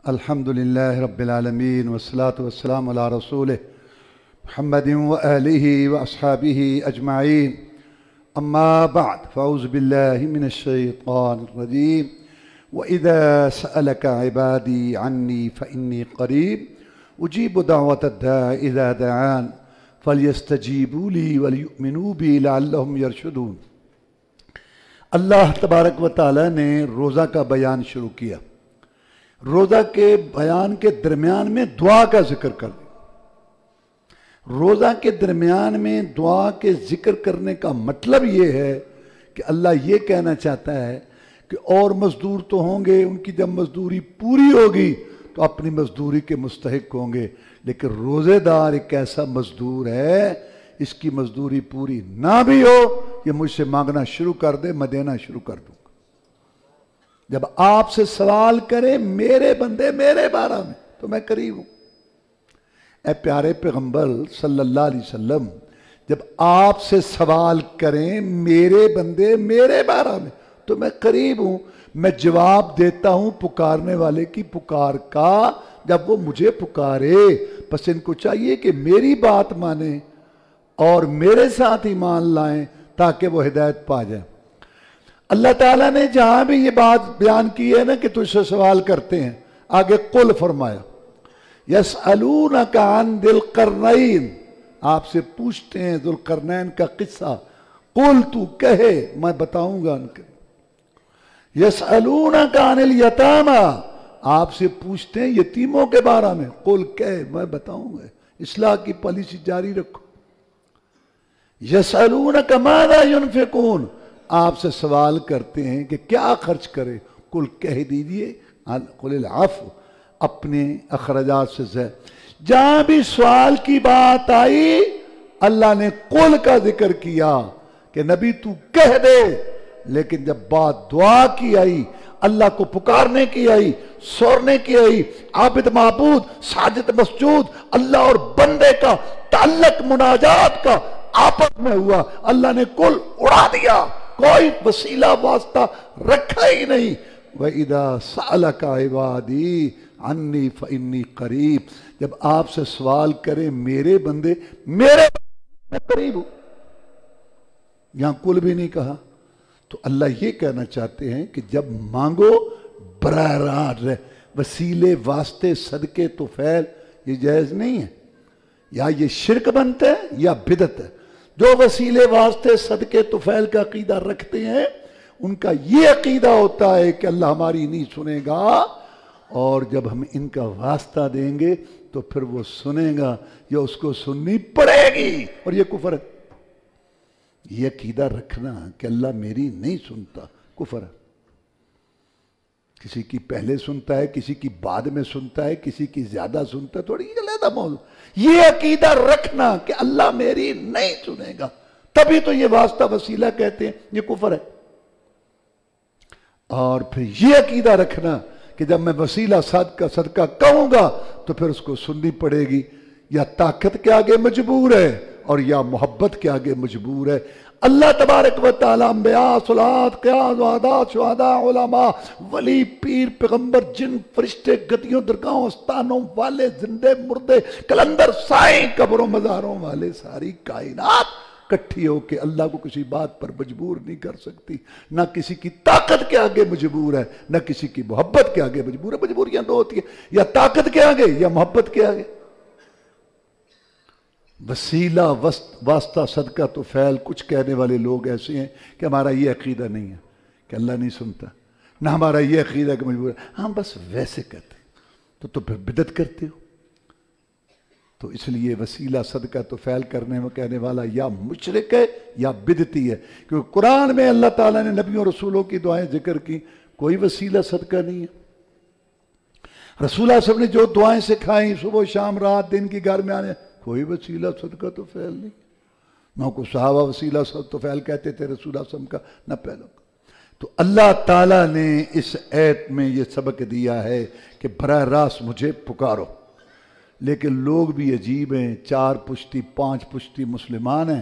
الحمدللہ رب العالمین والصلاة والسلام علی رسولہ محمد وآلہ واصحابہ اجمعین اما بعد فاعوذ باللہ من الشیطان الرجیم وَإِذَا سَأَلَكَ عِبَادِي عَنِّي فَإِنِّي قَرِيبٌ أُجِيبُ دَعْوَةَ الدَّاعِ إِذَا دَعَانِ فَلْيَسْتَجِيبُوا لِي وَلْيُؤْمِنُوا بِي لَعَلَّهُمْ يَرْشُدُونَ۔ اللہ تبارک و تعالیٰ نے روزہ کا بیان شروع کیا۔ روزہ کے بیان کے درمیان میں دعا کا ذکر کر دیا۔ روزہ کے درمیان میں دعا کے ذکر کرنے کا مطلب یہ ہے کہ اللہ یہ کہنا چاہتا ہے کہ اور مزدور تو ہوں گے، ان کی جب مزدوری پوری ہوگی تو اپنی مزدوری کے مستحق ہوں گے، لیکن روزے دار ایک ایسا مزدور ہے، اس کی مزدوری پوری نہ بھی ہو یہ مجھ سے مانگنا شروع کر دے، میں دینا شروع کر دوں گا۔ جب آپ سے سوال کرے میرے بندے میرے بارے میں تو میں قریب ہوں۔ اے پیارے پیغمبر صلی اللہ علیہ وسلم، جب آپ سے سوال کریں میرے بندے میرے بارے میں تو میں قریب ہوں، میں جواب دیتا ہوں پکارنے والے کی پکار کا جب وہ مجھے پکارے۔ بس ان کو چاہیے کہ میری بات مانیں اور میرے ساتھ ایمان لائیں تاکہ وہ ہدایت پا جائیں۔ اللہ تعالیٰ نے جہاں بھی یہ بات بیان کی ہے نا کہ تجھ سے سوال کرتے ہیں، آگے قل فرمایا یسألونک عن ذی القرنین، آپ سے پوچھتے ہیں ذو القرنین کا قصہ، قل تو کہے میں بتاؤں گا ان کے۔ یسألونک عن الیتامی، آپ سے پوچھتے ہیں یتیموں کے بارے میں، قل کہے میں بتاؤں گا، اصلاح کی پالیسی جاری رکھو۔ یسألونک ماذا ینفقون، آپ سے سوال کرتے ہیں کہ کیا خرچ کرے، قل کہہ دیجئے قل العفو، اپنے اخراجات سے زید۔ جہاں بھی سوال کی بات آئی اللہ نے قل کا ذکر کیا کہ نبی تو کہہ دے، لیکن جب بات دعا کی آئی، اللہ کو پکارنے کی آئی، سورنے کی آئی، عابد معبود ساجد مسجود اللہ اور بندے کا تعلق مناجات کا آپس میں ہوا، اللہ نے قل اڑا دیا، کوئی وسیلہ واسطہ رکھا ہی نہیں۔ وَإِذَا سَأَلَكَ عِبَادِي عَنِّي فَإِنِّي قَرِيبٌ، جب آپ سے سوال کریں میرے بندے میرے میں قریب ہوں، یہاں قل بھی نہیں کہا۔ تو اللہ یہ کہنا چاہتے ہیں کہ جب مانگو براہ راست، وسیلے واسطے صدقے طفیل یہ جائز نہیں ہے، یا یہ شرک بنتا ہے یا بدعت ہے۔ جو وسیلے واسطے صدقے طفیل کا عقیدہ رکھتے ہیں ان کا یہ عقیدہ ہوتا ہے کہ اللہ ہماری نہیں سنے گا، اور جب ہم ان کا واسطہ دیں گے تو پھر وہ سنے گا یا اس کو سننی پڑے گی، اور یہ کفر ہے۔ یہ عقیدہ رکھنا کہ اللہ میری نہیں سنتا کفر ہے۔ کسی کی پہلے سنتا ہے، کسی کی بعد میں سنتا ہے، کسی کی زیادہ سنتا ہے، تھوڑی علیحدہ موضوع۔ یہ عقیدہ رکھنا کہ اللہ میری نہیں سنے گا، تبھی تو یہ واسطہ وسیلہ کہتے ہیں، یہ کفر ہے۔ اور پھر یہ عقیدہ رکھنا کہ جب میں وسیلہ صدقہ کہوں گا تو پھر اس کو سننی پڑے گی، یا طاقت کے آگے مجبور ہے اور یا محبت کے آگے مجبور ہے۔ اللہ تبارک و تعالی انبیاء، صلاۃ، قیاس، وعدات، شہداء، علماء، ولی، پیر، پیغمبر، جن، فرشتے، گدیوں، درگاہوں، استانوں والے، زندے مردے، کلندر، سائیں، قبروں مزاروں والے، ساری کائنات کٹھی ہو کے اللہ کو کسی بات پر مجبور نہیں کر سکتی، نہ کسی کی طاقت کے آگے مجبور ہے، نہ کسی کی محبت کے آگے مجبور ہے۔ مجبوریاں دو ہوتی ہیں، یا طاقت کے آگے یا محبت کے آگے۔ وسیلہ واسطہ صدقہ تو فعل، کچھ کہنے والے لوگ ایسے ہیں کہ ہمارا یہ عقیدہ نہیں ہے کہ اللہ نہیں سنتا، نہ ہمارا یہ عقیدہ کہ مجبور ہے، ہم بس ویسے کہتے ہیں، تو پھر بدعت کرتے ہو۔ تو اس لیے وسیلہ صدقہ تو فعل کرنے میں کہنے والا یا مشرک ہے یا بدعتی ہے، کیونکہ قرآن میں اللہ تعالیٰ نے نبیوں اور رسولوں کی دعائیں ذکر کی، کوئی وسیلہ صدقہ نہیں ہے۔ رسول اللہ صلی اللہ علیہ وسلم نے جو دعائیں سکھائیں صبح شام رات دن کی گھر میں آنے، کوئی وسیلہ صدقہ تو فعل نہیں۔ نہ کو صحابہ وسیلہ صدقہ تو فعل کہتے تھے رسول اللہ صلی اللہ علیہ وسلم کا، نہ پہلوں کا۔ تو اللہ تعالیٰ نے اس آیت میں یہ سبق دیا ہے کہ براہ راست مجھے پکارو، لیکن لوگ بھی عجیب ہیں، 4 پشتی 5 پشتی مسلمان ہیں،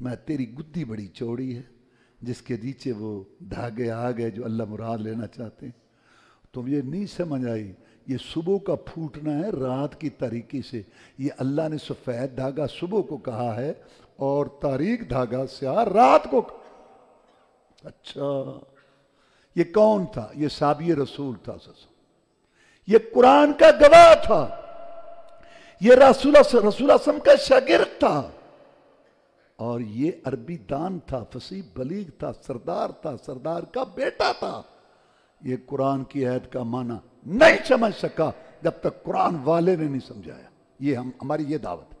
میں تیری گدی بڑی چوڑی ہے جس کے نیچے وہ دھاگے آ گئے جو اللہ مراد لینا چاہتے ہیں. تم یہ نہیں سمجھ آئی یہ صبح کا پھوٹنا ہے رات کی تاریکی سے. یہ اللہ نے سفید دھاگا صبح کو کہا ہے اور تاریک دھاگا سیاہ رات کو. اچھا یہ کون تھا؟ یہ صحابی رسول تھا. یہ قرآن کا گواہ تھا. یہ رسول اللہ کا شاگرد تھا. اور یہ عربی دان تھا، فصیح بلیغ تھا، سردار تھا، سردار کا بیٹا تھا. یہ قرآن کی آیت کا معنی نہیں سمجھ سکا جب تک قرآن والے نے نہیں سمجھایا. یہ ہماری یہ دعوت ہے.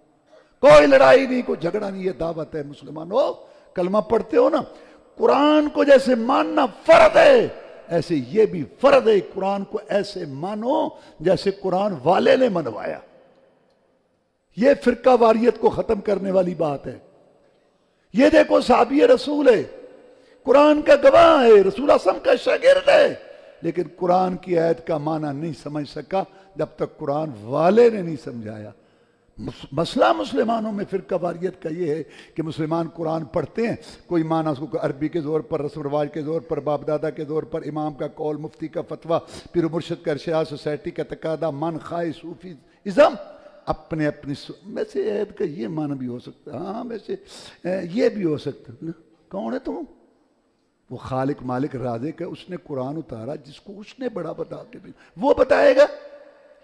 کوئی لڑائی نہیں، کوئی جھگڑا نہیں، یہ دعوت ہے. مسلمانوں کلمہ پڑھتے ہو نا، قرآن کو جیسے ماننا فرض ہے ایسے یہ بھی فرض ہے قرآن کو ایسے مانو جیسے قرآن والے نے منوایا. یہ فرقہ واریت کو ختم کرنے والی بات ہے. یہ دیکھو صحابی رسول ہے، قرآن کا گواہ ہے، رسول اللہ کا شاگرد ہے، لیکن قرآن کی آیت کا معنی نہیں سمجھ سکا جب تک قرآن والے نے نہیں سمجھایا. مسئلہ مسلمانوں میں فرقہ واریت کا یہ ہے کہ مسلمان قرآن پڑھتے ہیں، کوئی معنی اس کو عربی کے زور پر، رسم رواج کے زور پر، باپ دادا کے زور پر، امام کا قول، مفتی کا فتویٰ، پیر و مرشد کا ارشاد، سوسائٹی کا تقاضا، من خواہ صوفی ازم، اپنے اپنی ویسے عید کا یہ معنی بھی ہو سکتا ہے. ہاں ویسے یہ بھی ہو سکتا ہے. کون ہے تم؟ وہ خالق مالک رازق ہے، اس نے قرآن اتارا جس کو اس نے بڑا بتا کے بھی وہ بتائے گا.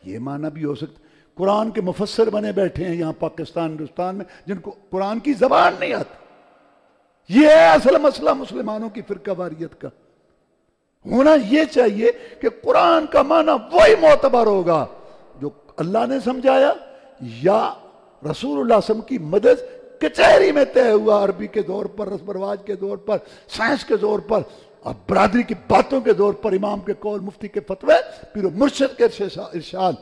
یہ معنی بھی ہو سکتا. قرآن کے مفسر بنے بیٹھے ہیں یہاں پاکستان ہندوستان میں جن کو قرآن کی زبان نہیں آتی. یہ ہے اصل مسئلہ مسلمانوں کی فرقہ واریت کا. ہونا یہ چاہیے کہ قرآن کا معنی وہی معتبر ہوگا جو اللہ نے سمجھایا یا رسول اللہ صلی اللہ علیہ وسلم کی مدد کچہری میں طے ہوا، عربی کے دور پر، رسم رواج کے دور پر، سائنس کے دور پر اور برادری کی باتوں کے دور پر، امام کے قول، مفتی کے فتوے، پیر و مرشد کے ارشاد،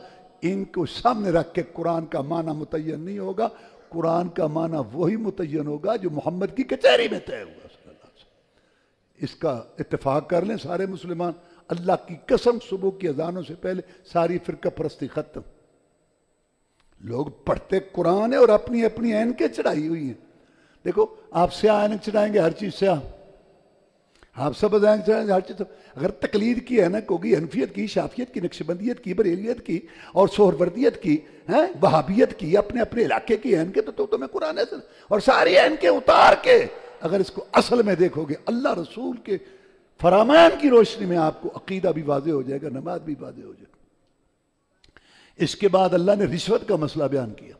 ان کو سامنے رکھ کے قرآن کا معنی متعین نہیں ہوگا. قرآن کا معنی وہی متعین ہوگا جو محمد کی کچہری میں طے ہوا صلی اللہ علیہ وسلم. اس کا اتفاق کر لیں سارے مسلمان. اللہ کی قسم صبح کی اذانوں سے پہلے ساری فرقہ پرستی ختم. لوگ پڑھتے قرآن ہے اور اپنی اپنی اینکیں چڑھائی ہوئی ہیں. دیکھو آپ سیاہ اینک چڑھائیں گے، ہر چیز سیاہ. آپ سبز اینک چڑھائیں گے، ہر چیز. اگر تقلید کی اینک ہوگی حنفیت کی، شافیت کی، نقشبندیت کی، بریلیت کی اور سہروردیت کی، وہابیت کی، اپنے اپنے علاقے کی اینکیں، تو تمہیں قرآن ہے. اور ساری اینکیں اتار کے اگر اس کو اصل میں دیکھو گے اللہ رسول کے فرمان کی روشنی میں آپ کو عقیدہ بھی واضح ہو جائے گا، نماز بھی واضح ہو جائے گا. اس کے بعد اللہ نے رشوت کا مسئلہ بیان کیا.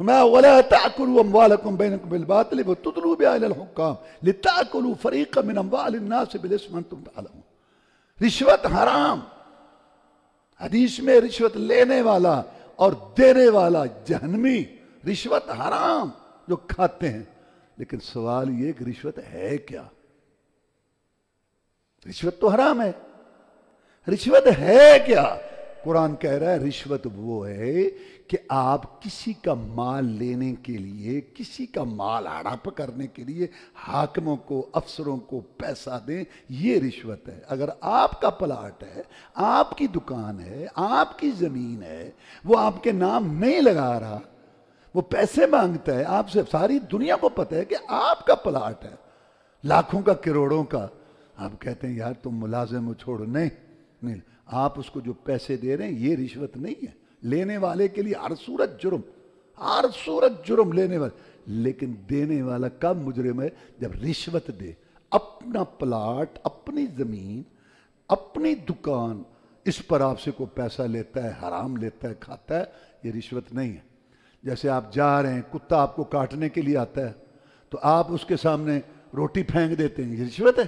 فما ولا تأكلوا أموالكم بينكم بالباطل وتدلوا بها إلى الحكام لتأكلوا فريقا من أموال الناس بالإثم وأنتم تعلمون. رشوت حرام. حدیث میں رشوت لینے والا اور دینے والا جہنمی. رشوت حرام جو کھاتے ہیں. لیکن سوال یہ کہ رشوت ہے کیا؟ رشوت تو حرام ہے، رشوت ہے کیا؟ قرآن کہہ رہا ہے رشوت وہ ہے کہ آپ کسی کا مال لینے کے لیے، کسی کا مال ہڑپ کرنے کے لیے حاکموں کو، افسروں کو پیسہ دیں. یہ رشوت ہے. اگر آپ کا پلاٹ ہے، آپ کی دکان ہے، آپ کی زمین ہے، وہ آپ کے نام نہیں لگا رہا، وہ پیسے مانگتا ہے آپ سے، ساری دنیا کو پتہ ہے کہ آپ کا پلاٹ ہے لاکھوں کا، کروڑوں کا. آپ کہتے ہیں یار تم ملازم ہو، چھوڑو. نہیں، آپ اس کو جو پیسے دے رہے ہیں یہ رشوت نہیں ہے. لینے والے کے لیے ہر صورت جرم، ہر صورت جرم لینے والے. لیکن دینے والا کب مجرم ہے؟ جب رشوت دے. اپنا پلاٹ، اپنی زمین، اپنی دکان، اس پر آپ سے کوئی پیسہ لیتا ہے، حرام لیتا ہے، کھاتا ہے، یہ رشوت نہیں ہے. جیسے آپ جا رہے ہیں، کتا آپ کو کاٹنے کے لیے آتا ہے تو آپ اس کے سامنے روٹی پھینک دیتے ہیں، یہ رشوت ہے.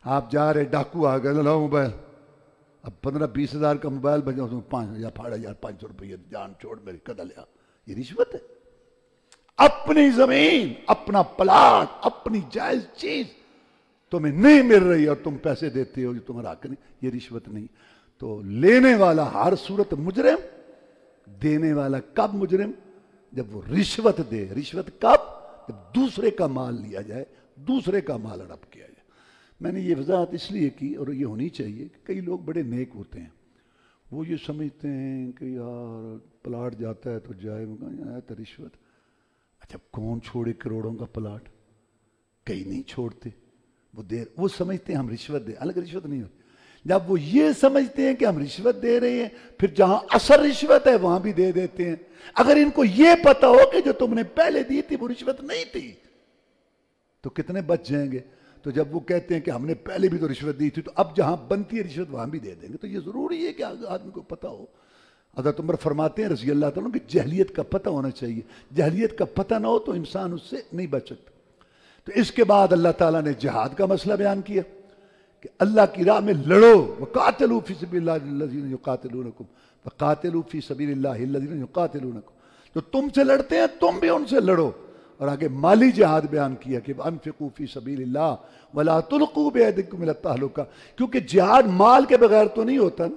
آپ جا رہے، ڈاکو آ گئے، لاؤ موبائل. اب 15-20 ہزار کا موبائل بجا، اس میں 5,500 روپیہ جان چھوڑ میری قدر لیا، یہ رشوت ہے. اپنی زمین، اپنا پلاٹ، اپنی جائز چیز تمہیں نہیں مل رہی اور تم پیسے دیتے ہو جو تمہارا حق نہیں، یہ رشوت نہیں. تو لینے والا ہر صورت مجرم، دینے والا کب مجرم؟ جب وہ رشوت دے. رشوت کب؟ جب دوسرے کا مال لیا جائے، دوسرے کا مال ہڑپ کیا جائے. میں نے یہ وضاحت اس لیے کی، اور یہ ہونی چاہیے کہ کئی لوگ بڑے نیک ہوتے ہیں، وہ یہ سمجھتے ہیں کہ یار پلاٹ جاتا ہے تو جائے تو رشوت. اچھا کون چھوڑے کروڑوں کا پلاٹ؟ کئی نہیں چھوڑتے، وہ سمجھتے ہیں ہم رشوت دے، الگ رشوت نہیں ہوتی۔ جب وہ یہ سمجھتے ہیں کہ ہم رشوت دے رہے ہیں، پھر جہاں اصل رشوت ہے وہاں بھی دے دیتے ہیں۔ اگر ان کو یہ پتا ہو کہ جو تم نے پہلے دی تھی وہ رشوت نہیں تھی تو کتنے بچ جائیں گے۔ تو جب وہ کہتے ہیں کہ ہم نے پہلے بھی تو رشوت دی تھی، تو اب جہاں بنتی ہے رشوت وہاں بھی دے دیں گے۔ تو یہ ضروری ہے کہ آدمی کو پتا ہو۔ حضرت عمر فرماتے ہیں رضی اللہ تعالیٰ کہ جہلیت کا پتہ ہونا چاہیے، جہلیت کا پتہ نہ ہو تو انسان اس سے نہیں بچ سکتا۔ تو اس کے بعد اللہ تعالیٰ نے جہاد کا مسئلہ بیان کیا کہ اللہ کی راہ میں لڑو، وَقَاتِلُوا فِي سَبِيلِ اللَّهِ الَّذِينَ يُقَاتِلُونَكُمْ وَقَاتِلُوا فِي سَبِيلِ اللَّهِ الَّذِينَ يُقَاتِلُونَكُمْ، جو تم سے لڑتے ہیں تم بھی ان سے لڑو۔ اور آگے مالی جہاد بیان کیا کہ انفقوا فی سبیل اللہ ولا تلقوا بأیدیکم الی التہلکہ، کیونکہ جہاد مال کے بغیر تو نہیں ہوتا نا۔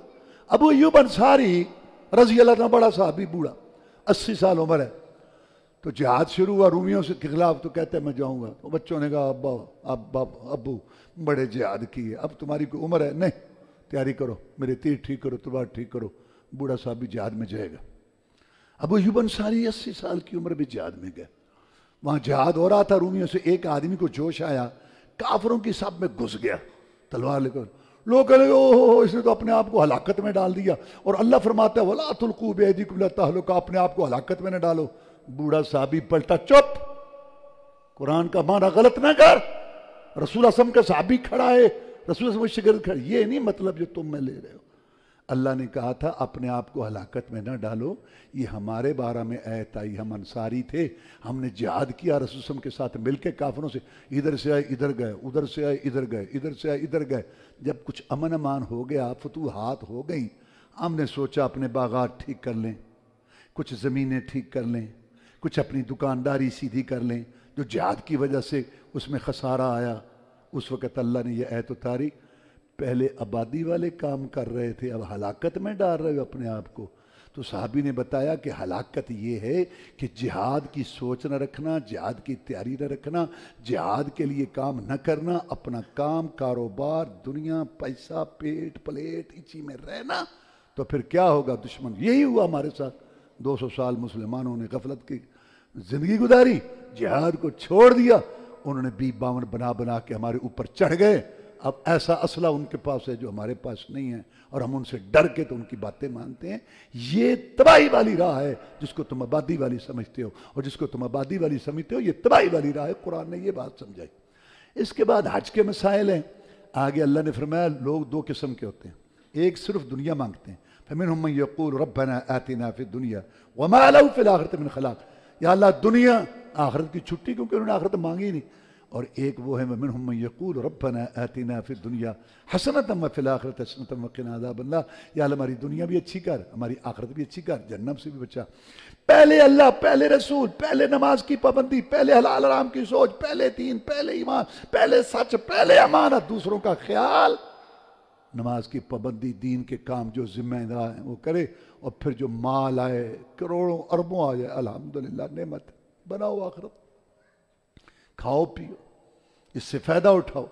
ابو ایوب انصاری رضی اللہ عنہ بڑا صحابی، بوڑھا 80 سال عمر ہے، تو جہاد شروع ہوا رومیوں کے خلاف، تو کہتے ہیں میں جاؤں گا۔ تو بچوں نے کہا ابو بڑے جہاد کی ہے، اب تمہاری کوئی عمر ہے؟ نہیں، تیاری کرو، میرے تیر ٹھیک کرو، تلوار ٹھیک کرو۔ بوڑھا صحابی جہاد میں جائے گا۔ ابو ایوب انصاری 80 سال کی عمر بھی جہاد میں گئے۔ وہاں جہاد ہو رہا تھا رومیوں سے، ایک آدمی کو جوش آیا، کافروں کی صف میں گھس گیا تلوار لے کر۔ لوگ کہنے لگے اوہ اس نے تو اپنے آپ کو ہلاکت میں ڈال دیا، اور اللہ فرماتا ہے وَلَا تُلْقُوا بِأَيْدِيكُمْ إِلَى التَّهْلُكَةِ، اپنے آپ کو ہلاکت میں نہ ڈالو۔ بوڑھا صحابی پلٹا، چپ، قرآن کا معنی غلط نہ کر، رسول اللہ صلی اللہ علیہ وسلم کا صحابی کھڑا ہے، رسول اللہ صلی اللہ علیہ وسلم کا شاگرد کھڑا ہے، یہ نہیں مطلب جو تم میں لے رہے ہو۔ اللہ نے کہا تھا اپنے آپ کو ہلاکت میں نہ ڈالو، یہ ہمارے بارے میں آیت آئی، ہم انصاری تھے، ہم نے جہاد کیا رسول صلی اللہ علیہ وسلم کے ساتھ مل کے کافروں سے، ادھر سے آئے ادھر گئے، ادھر سے آئے ادھر گئے، ادھر سے آئے ادھر گئے۔ جب کچھ امن امان ہو گیا، فتوحات ہو گئیں، ہم نے سوچا اپنے باغات ٹھیک کر لیں، کچھ زمینیں ٹھیک کر لیں، کچھ اپنی دکانداری سیدھی کر لیں، جو جہاد کی وجہ سے اس میں خسارہ آیا۔ اس وقت اللہ نے یہ آیت اتاری، پہلے آبادی والے کام کر رہے تھے، اب ہلاکت میں ڈال رہے ہو اپنے آپ کو۔ تو صحابی نے بتایا کہ ہلاکت یہ ہے کہ جہاد کی سوچ نہ رکھنا، جہاد کی تیاری نہ رکھنا، جہاد کے لیے کام نہ کرنا، اپنا کام، کاروبار، دنیا، پیسہ، پیٹ پلیٹ اسی میں رہنا، تو پھر کیا ہوگا دشمن۔ یہی ہوا ہمارے ساتھ، 200 سال مسلمانوں نے غفلت کی زندگی گزاری، جہاد کو چھوڑ دیا، انہوں نے 52 بنا بنا کے ہمارے اوپر چڑھ گئے۔ اب ایسا اسلحہ ان کے پاس ہے جو ہمارے پاس نہیں ہے، اور ہم ان سے ڈر کے تو ان کی باتیں مانتے ہیں۔ یہ تباہی والی راہ ہے جس کو تم آبادی والی سمجھتے ہو، اور جس کو تم آبادی والی سمجھتے ہو یہ تباہی والی راہ ہے۔ قرآن نے یہ بات سمجھائی۔ اس کے بعد حج کے مسائل ہیں۔ آگے اللہ نے فرمایا لوگ 2 قسم کے ہوتے ہیں، ایک صرف دنیا مانگتے ہیں، فَمِنْهُمْ مَنْ يَقُولُ رَبَّنَا آتِنَا فِي الدُّنْيَا وَمَا لَهُ فِي الْآخِرَةِ مِنْ خَلَاقٍ، یا اللہ دنیا آخرت کی چھٹی، کیونکہ انہوں نے آخرت مانگی ہی نہیں۔ اور ایک وہ ہے وَمِنْهُمْ مَنْ يَقُولُ رَبَّنَا آتِنَا فِي الدُّنْيَا حَسَنَةً وَفِي الْآخِرَةِ حَسَنَةً وَقِنَا عَذَابَ النَّارِ، یا اللہ ہماری دنیا بھی اچھی کر، ہماری آخرت بھی اچھی کر، جہنم سے بھی بچا۔ پہلے اللہ، پہلے رسول، پہلے نماز کی پابندی، پہلے حلال حرام کی سوچ، پہلے دین، پہلے ایمان، پہلے سچ، پہلے امانت، دوسروں کا خیال، نماز کی پابندی، دین کے کام جو ذمہ دار ہیں وہ کرے، اور پھر جو مال آئے کروڑوں اربوں آ جائے الحمدللہ نعمت، بناؤ آخرت، کھاؤ پیو، اس سے فائدہ اٹھاؤ۔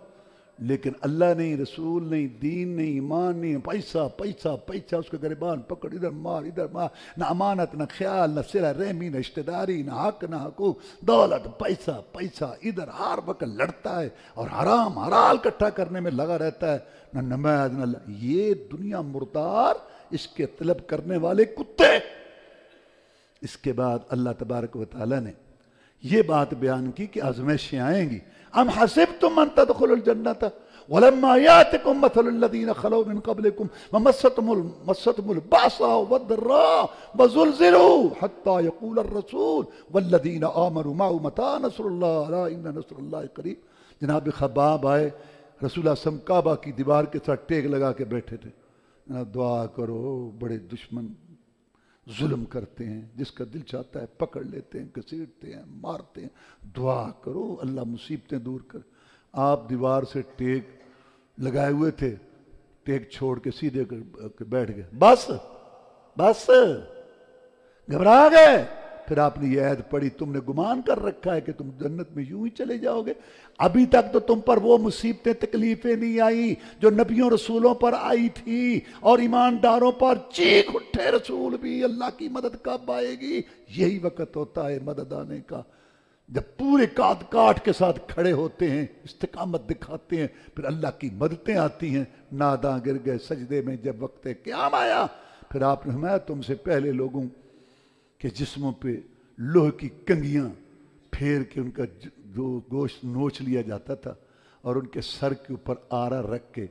لیکن اللہ نہیں، رسول نہیں، دین نہیں، ایمان نہیں، پیسہ پیسہ پیسہ، اس کے گریبان پکڑ، ادھر مار ادھر مار، نہ امانت، نہ خیال، نہ صلہ رحمی، نہ رشتہ داری، نہ حق، نہ حقوق، دولت، پیسہ پیسہ، ادھر ہر وقت لڑتا ہے اور حرام حلال اکٹھا کرنے میں لگا رہتا ہے، نہ نماز نہ اللہ۔ یہ دنیا مردار، اس کے طلب کرنے والے کتے۔ اس کے بعد اللہ تبارک و تعالی نے یہ بات بیان کی کہ آزمائشیں آئیں گی۔ ام حسبتم ان تدخلوا الجنۃ ولما یاتکم مثل الذین خلوا من قبلکم ومستهم البأساء والضراء وزلزلوا حتى يقول الرسول والذین آمنوا معه متى نصر اللہ الا ان نصر اللہ قریب۔ جناب خباب آئے، رسول اللہ صلی اللہ علیہ وسلم کعبہ کی دیوار کے ساتھ ٹیک لگا کے بیٹھے تھے، دعا کرو، بڑے دشمن ظلم کرتے ہیں، جس کا دل چاہتا ہے پکڑ لیتے ہیں، گھسیٹتے ہیں، مارتے ہیں، دعا کرو اللہ مصیبتیں دور کر۔ آپ دیوار سے ٹیک لگائے ہوئے تھے، ٹیک چھوڑ کے سیدھے بیٹھ گئے، بس بس گھبرا گئے۔ پھر آپ نے یہ عہد پڑھی، تم نے گمان کر رکھا ہے کہ تم جنت میں یوں ہی چلے جاؤ گے، ابھی تک تو تم پر وہ مصیبتیں تکلیفیں نہیں آئی جو نبیوں رسولوں پر آئی تھی، اور ایمانداروں پر چیخ اٹھے رسول بھی اللہ کی مدد کب آئے گی۔ یہی وقت ہوتا ہے مدد آنے کا۔ جب پورے کاٹ کے ساتھ کھڑے ہوتے ہیں، استقامت دکھاتے ہیں، پھر اللہ کی مددیں آتی ہیں، ناداں گر گئے سجدے میں جب وقت قیام آیا، پھر آپ نے فرمایا تم سے پہلے لوگوں کے جسموں پہ لوہے کی کنگیاں پھیر کے ان کا جو گوشت نوچ لیا جاتا تھا اور ان کے سر کے اوپر آرا رکھ کے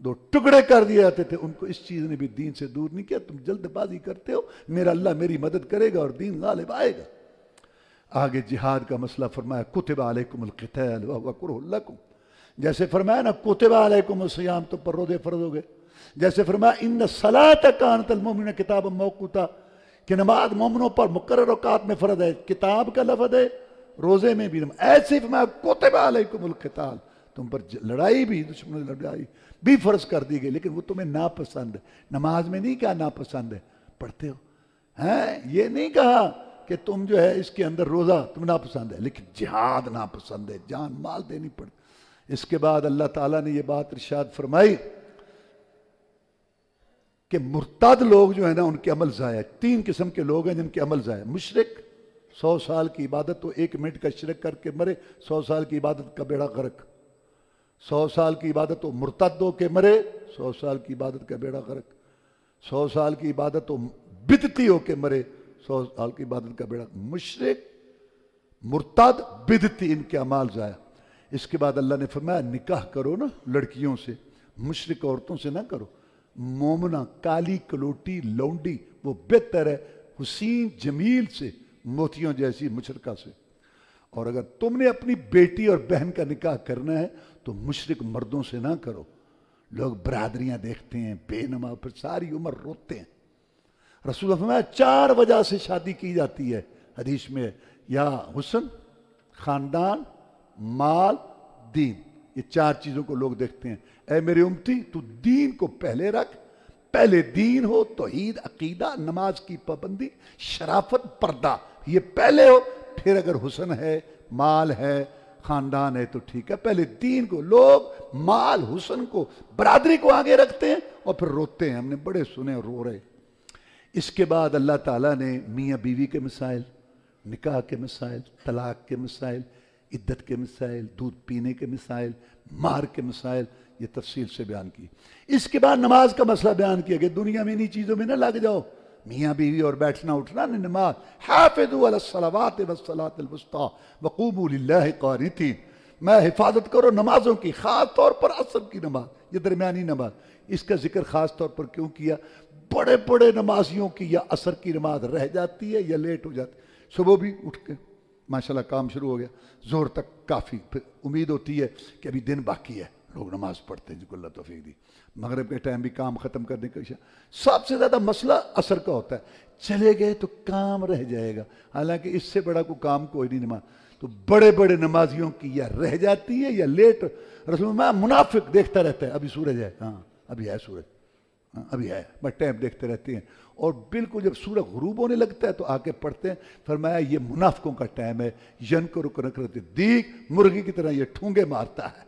2 ٹکڑے کر دیے جاتے تھے. ان کو اس چیز نے بھی دین سے دور نہیں کیا. تم جلد بازی کرتے ہو، میرا اللہ میری مدد کرے گا اور دین غالب آئے گا. آگے جہاد کا مسئلہ فرمایا کتب علیکم القتال وهو کرہ لکم. جیسے فرمایا نا کتب علیکم الصیام، تو پر روزے فرض ہو گئے. جیسے فرمایا ان الصلاۃ کانت للمؤمنین کتابا موقوتا، کہ نماز مومنوں پر مقرر اوقات میں فرض ہے. کتاب کا لفظ ہے، روزے میں بھی. ایسے فرمایا کتب علیکم القتال، تم پر لڑائی بھی، دشمن لڑائی بھی فرض کر دی گئی، لیکن وہ تمہیں ناپسند ہے. نماز میں نہیں کہا ناپسند ہے، پڑھتے ہو ہیں. یہ نہیں کہا کہ تم جو ہے اس کے اندر روزہ تم ناپسند ہے، لیکن جہاد ناپسند ہے، جان مال دینی پڑتی. اس کے بعد اللہ تعالیٰ نے یہ بات ارشاد فرمائی کہ مرتد لوگ جو ہیں نا ان کے عمل ضائع. 3 قسم کے لوگ ہیں جن کے عمل ضائع. مشرک 100 سال کی عبادت تو 1 منٹ کا شرک کر کے مرے، 100 سال کی عبادت کا بیڑا غرق. 100 سال کی عبادت تو مرتد ہو کے مرے، 100 سال کی عبادت کا بیڑا غرق. 100 سال کی عبادت تو بدعتی ہو کے مرے، 100 سال کی عبادت کا بیڑا. مشرک، مرتد، بدعتی، ان کے اعمال ضائع. اس کے بعد اللہ نے فرمایا نکاح کرو نا لڑکیوں سے، مشرک عورتوں سے نہ کرو. مومنہ کالی کلوٹی لونڈی وہ بہتر ہے حسین جمیل سے، موتیوں جیسی مشرکہ سے. اور اگر تم نے اپنی بیٹی اور بہن کا نکاح کرنا ہے تو مشرک مردوں سے نہ کرو. لوگ برادریاں دیکھتے ہیں بے نما، پھر ساری عمر روتے ہیں. رسول اللہ فرمایا 4 وجہ سے شادی کی جاتی ہے حدیث میں، یا حسن، خاندان، مال، دین. یہ 4 چیزوں کو لوگ دیکھتے ہیں. اے میری امتی تو دین کو پہلے رکھ. پہلے دین ہو، توحید، عقیدہ، نماز کی پابندی، شرافت، پردہ، یہ پہلے ہو. پھر اگر حسن ہے، مال ہے، خاندان ہے تو ٹھیک ہے. پہلے دین کو. لوگ مال، حسن کو، برادری کو آگے رکھتے ہیں اور پھر روتے ہیں. ہم نے بڑے سنے اور رو رہے. اس کے بعد اللہ تعالیٰ نے میاں بیوی کے مسائل، نکاح کے مسائل، طلاق کے مسائل، عدت کے مسائل، دودھ پینے کے مسائل، مہر کے مسائل، یہ تفصیل سے بیان کی. اس کے بعد نماز کا مسئلہ بیان کیا کہ دنیا میں انہی چیزوں میں نہ لگ جاؤ، میاں بیوی اور بیٹھنا اٹھنا نہیں. نماز حافظوا علی الصلوات والصلاۃ الوسطی وقوموا للہ قانتین. میں حفاظت کرو نمازوں کی، خاص طور پر عصر کی نماز، یہ درمیانی نماز. اس کا ذکر خاص طور پر کیوں کیا؟ بڑے بڑے نمازیوں کی یا عصر کی نماز رہ جاتی ہے یا لیٹ ہو جاتی ہے. صبح بھی اٹھ کے ماشاءاللہ کام شروع ہو گیا، زور تک کافی، پھر امید ہوتی ہے کہ ابھی دن باقی ہے، لوگ نماز پڑھتے ہیں جن کو اللہ توفیق دی. مغرب کے ٹائم بھی کام ختم کرنے کا سب سے زیادہ مسئلہ عصر کا ہوتا ہے. چلے گئے تو کام رہ جائے گا، حالانکہ اس سے بڑا کوئی کام کوئی نہیں. نماز تو بڑے بڑے نمازیوں کی یا رہ جاتی ہے یا لیٹ. رسول اللہ منافق دیکھتا رہتا ہے ابھی سورج ہے، ہاں ابھی ہے سورج، ابھی ہے، بس ٹائم دیکھتے رہتے ہیں. اور بالکل جب سورج غروب ہونے لگتا ہے تو آ کے پڑھتے ہیں. فرمایا یہ منافقوں کا ٹائم ہے. ینکرک دیگ، مرغی کی طرح یہ ٹھونگے مارتا ہے.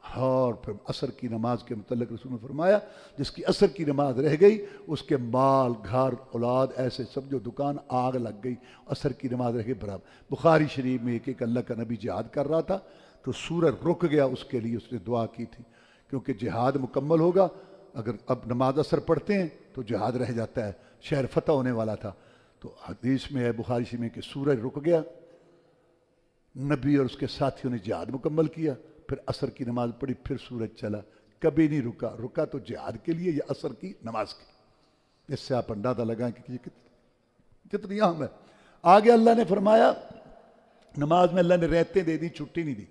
اور پھر عصر کی نماز کے متعلق رسول نے فرمایا جس کی عصر کی نماز رہ گئی اس کے مال، گھر، اولاد، ایسے سب جو دکان آگ لگ گئی. عصر کی نماز رہ گئی برابر. بخاری شریف میں ایک اللہ کا نبی جہاد کر رہا تھا تو سورج رک گیا، اس کے لیے اس نے دعا کی تھی کیونکہ جہاد مکمل ہوگا. اگر اب نماز عصر پڑھتے ہیں تو جہاد رہ جاتا ہے، شہر فتح ہونے والا تھا. تو حدیث میں ہے بخاری شریف میں کہ سورج رک گیا، نبی اور اس کے ساتھیوں نے جہاد مکمل کیا، پھر عصر کی نماز پڑھی، پھر سورج چلا. کبھی نہیں رکا. رکا تو جہاد کے لیے یا عصر کی نماز کی. اس سے آپ اندازہ لگائیں کہ یہ کتنی اہم ہے. آگے اللہ نے فرمایا نماز میں اللہ نے رعایتیں دے دی، چھٹی نہیں دی.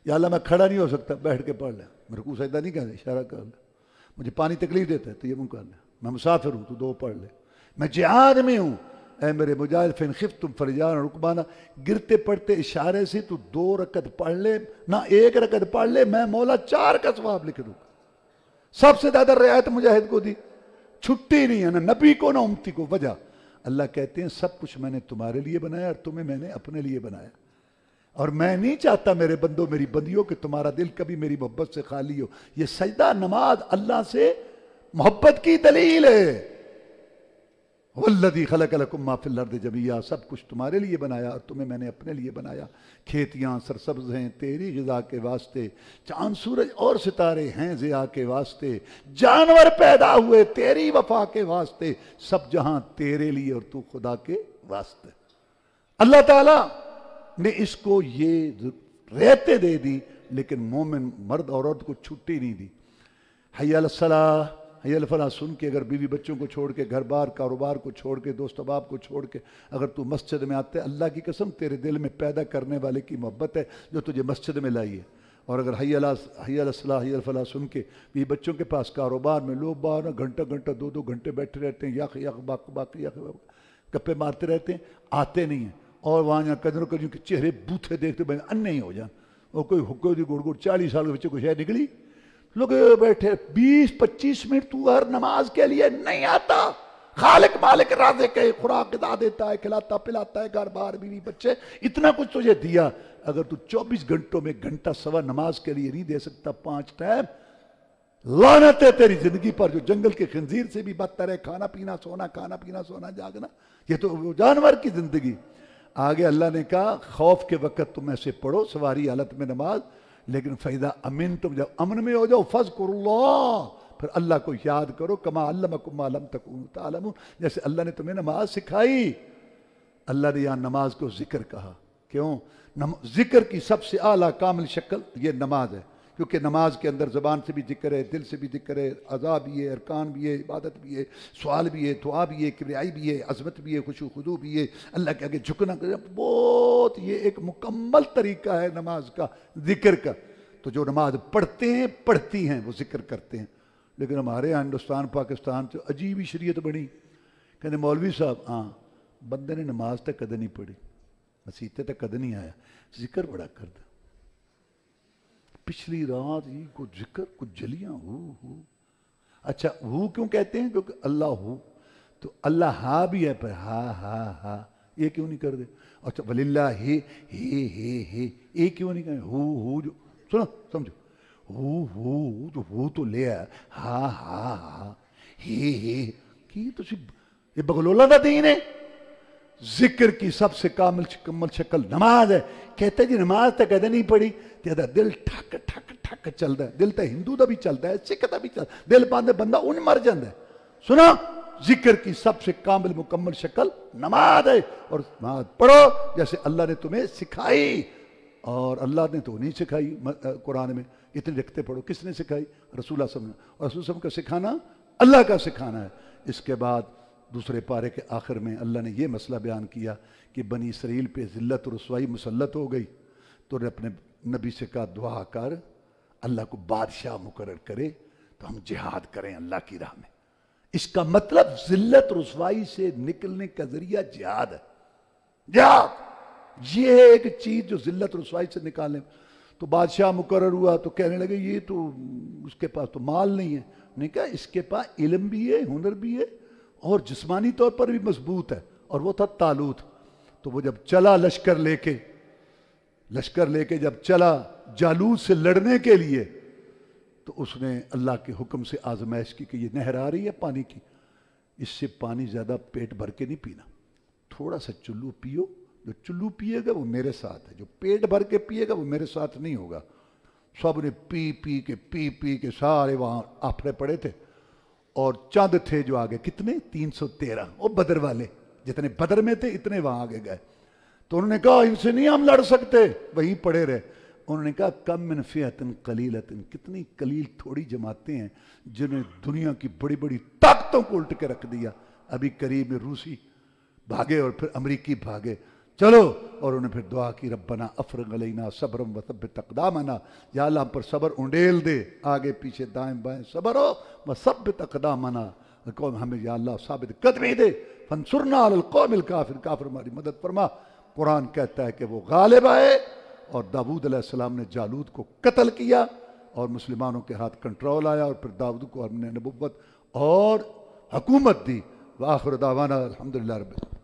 یا اللہ میں کھڑا نہیں ہو سکتا، بیٹھ کے پڑھ لیں. رکوع سجدہ نہیں کرنا، اشارہ کر لیں. مجھے پانی تکلیف دیتا ہے تو یہ منہ کر لیں. میں مسافر ہوں تو 2 پڑھ لیں. میں جہاد میں ہوں، اے میرے مجاہد فإن خفتم فرجالا رکبانا، گرتے پڑتے اشارے سے تو 2 رکعت پڑھ لے، نہ 1 رکعت پڑھ لے، میں مولا 4 کا ثواب لکھ دوں. سب سے زیادہ رعایت مجاہد کو دی. چھٹی نہیں ہے، نہ نبی کو نہ امتی کو. وجہ اللہ کہتے ہیں سب کچھ میں نے تمہارے لیے بنایا اور تمہیں میں نے اپنے لیے بنایا. اور میں نہیں چاہتا میرے بندوں میری بندیوں کہ تمہارا دل کبھی میری محبت سے خالی ہو. یہ سجدہ نماز اللہ سے محبت کی دلیل ہے. والذی خلق لکم ما فی الارض جمیعا، سب کچھ تمہارے لیے بنایا اور تمہیں میں نے اپنے لیے بنایا. کھیتیاں سرسبز ہیں تیری غذا کے واسطے، چاند سورج اور ستارے ہیں ضیاء کے واسطے، جانور پیدا ہوئے تیری وفا کے واسطے، سب جہاں تیرے لیے اور تو خدا کے واسطے. اللہ تعالیٰ نے اس کو یہ رہتے دے دی، لیکن مومن مرد اور عورت کو چھٹی نہیں دی. حی علی الصلاح حی علی الفلاح سن کے اگر بیوی بچوں کو چھوڑ کے، گھر بار کاروبار کو چھوڑ کے، دوست احباب کو چھوڑ کے اگر تو مسجد میں آتے، اللہ کی قسم تیرے دل میں پیدا کرنے والے کی محبت ہے جو تجھے مسجد میں لائی ہے. اور اگر حی علی الصلاح حی علی الفلاح سن کے بیوی بچوں کے پاس کاروبار میں لوگ 12 گھنٹہ 2 گھنٹے بیٹھے رہتے ہیں، یخ یخ باقی گپے مارتے رہتے ہیں، آتے نہیں ہیں. اور وہاں جہاں قدروں کے چہرے بوتھے دیکھتے بھائی انے ہی ہو جان. اور کوئی حکو دی گڑ 40 سال کے بچے کو شاید نکلی، لوگ بیٹھے 20-25 منٹ تو ہر نماز کے لیے نہیں آتا. خالق مالک رازق ہے، خوراک غذا دیتا ہے، کھلاتا پلاتا ہے، گھر بار بیوی بچے اتنا کچھ تجھے دیا. اگر تو 24 گھنٹوں میں گھنٹہ سوا نماز کے لیے نہیں دے سکتا 5 ٹائم، لعنت ہے تیری زندگی پر جو جنگل کے خنزیر سے بھی بدتر ہے. کھانا پینا سونا جاگنا، یہ تو جانور کی زندگی. آگے اللہ نے کہا خوف کے وقت تم ایسے پڑھو سواری حالت میں نماز، لیکن فَإِذَا أَمِنْتُمْ جب امن میں ہو جاؤ فَاذْكُرُوا اللَّهَ، پھر اللہ کو یاد کرو، كَمَا عَلَّمَكُمْ مَا لَمْ تَكُونُوا تَعْلَمُونَ، جیسے اللہ نے تمہیں نماز سکھائی. اللہ نے یہاں نماز کو ذکر کہا. کیوں؟ ذکر کی سب سے اعلیٰ کامل شکل یہ نماز ہے، کیونکہ نماز کے اندر زبان سے بھی ذکر ہے، دل سے بھی ذکر ہے، اعضاء بھی ہے، ارکان بھی ہے، عبادت بھی ہے، سوال بھی ہے، دعا بھی ہے، کبریائی بھی ہے، عظمت بھی ہے، خشوع خضوع بھی ہے، اللہ کے آگے جھکنا. بہت یہ ایک مکمل طریقہ ہے نماز کا، ذکر کا. تو جو نماز پڑھتے ہیں پڑھتی ہیں وہ ذکر کرتے ہیں. لیکن ہمارے یہاں ہندوستان پاکستان سے عجیب ہی شریعت بنی. کہتے مولوی صاحب ہاں بندے نے نماز تک کدے نہیں پڑھی، مسیتے تک کدے نہیں آیا، ذکر بڑا کرتا. پچھلی رات ہی کچھ ذکر کچھ جلیاں ہو. اچھا ہو کیوں کہتے ہیں؟ کیونکہ اللہ ہو تو اللہ ہا بھی ہے پر ہا یہ کیوں نہیں کر دے؟ اچھا وللہ ہی یہ کیوں نہیں کہیں؟ ہو جو سنو سمجھو ہو تو لے آیا ہا کی تو یہ بغلولہ دا دین ہے. ذکر کی سب سے کامل شکل نماز ہے. کہتے جی نماز تک کہتے نہیں پڑھی تیرا دل ٹھک ٹھک ٹھک چلتا ہے. دل تو ہندو دا بھی چلتا ہے، سکھ دا بھی چلتا ہے، دل باندھے بندہ ان مر جاندہ ہے. سنا ذکر کی سب سے کامل مکمل شکل نماز ہے. اور نماز پڑھو جیسے اللہ نے تمہیں سکھائی. اور اللہ نے تو نہیں سکھائی قرآن میں اتنے رکھتے پڑھو. کس نے سکھائی؟ رسول اللہ صلی اللہ علیہ وسلم. اور رسول صلی اللہ علیہ وسلم کا سکھانا اللہ کا سکھانا ہے. اس کے بعد دوسرے پارے کے آخر میں اللہ نے یہ مسئلہ بیان کیا کہ بنی اسرائیل پہ ذلت و رسوائی مسلط ہو گئی تو نے اپنے نبی سے کہا دعا کر اللہ کو بادشاہ مقرر کرے تو ہم جہاد کریں اللہ کی راہ میں. اس کا مطلب ذلت رسوائی سے نکلنے کا ذریعہ جہاد ہے. جہاد یہ ہے ایک چیز جو ذلت رسوائی سے نکالنے. تو بادشاہ مقرر ہوا تو کہنے لگے یہ تو اس کے پاس تو مال نہیں ہے. نہیں کہا اس کے پاس علم بھی ہے، ہنر بھی ہے اور جسمانی طور پر بھی مضبوط ہے. اور وہ تھا طالوت. تو وہ جب چلا لشکر لے کے جب چلا جالوت سے لڑنے کے لیے تو اس نے اللہ کے حکم سے آزمائش کی کہ یہ نہر آ رہی ہے پانی کی، اس سے پانی زیادہ پیٹ بھر کے نہیں پینا، تھوڑا سا چلو پیو. جو چلو پیے گا وہ میرے ساتھ ہے، جو پیٹ بھر کے پیے گا وہ میرے ساتھ نہیں ہوگا. سب نے پی کے سارے وہاں آفرے پڑے تھے. اور چند تھے جو آگے کتنے 313 وہ بدر والے جتنے بدر میں تھے اتنے وہاں آگے گئے. تو انہوں نے کہا ان سے نہیں ہم لڑ سکتے، وہیں پڑے رہے. انہوں نے کہا کم من فئۃ قلیلۃ، کتنی قلیل تھوڑی جماعتیں ہیں جنہیں دنیا کی بڑی بڑی طاقتوں کو الٹ کے رکھ دیا. ابھی قریب میں روسی بھاگے اور پھر امریکی بھاگے. چلو اور انہوں نے پھر دعا کی ربنا افرغ علینا صبرا وثبت اقدامنا، یا اللہ ہم پر صبر انڈیل دے، آگے پیچھے دائیں بائیں صبر ہو، وثبت اقدامنا، ہمیں یا اللہ ثابت قدمی دے، فانصرنا علی القوم الکافر، کافر ہماری مدد فرما. قرآن کہتا ہے کہ وہ غالب آئے اور داؤد علیہ السلام نے جالوت کو قتل کیا اور مسلمانوں کے ہاتھ کنٹرول آیا اور پھر داؤد کو ہم نے نبوت اور حکومت دی. وآخر دعوانا الحمدللہ رب العالمین.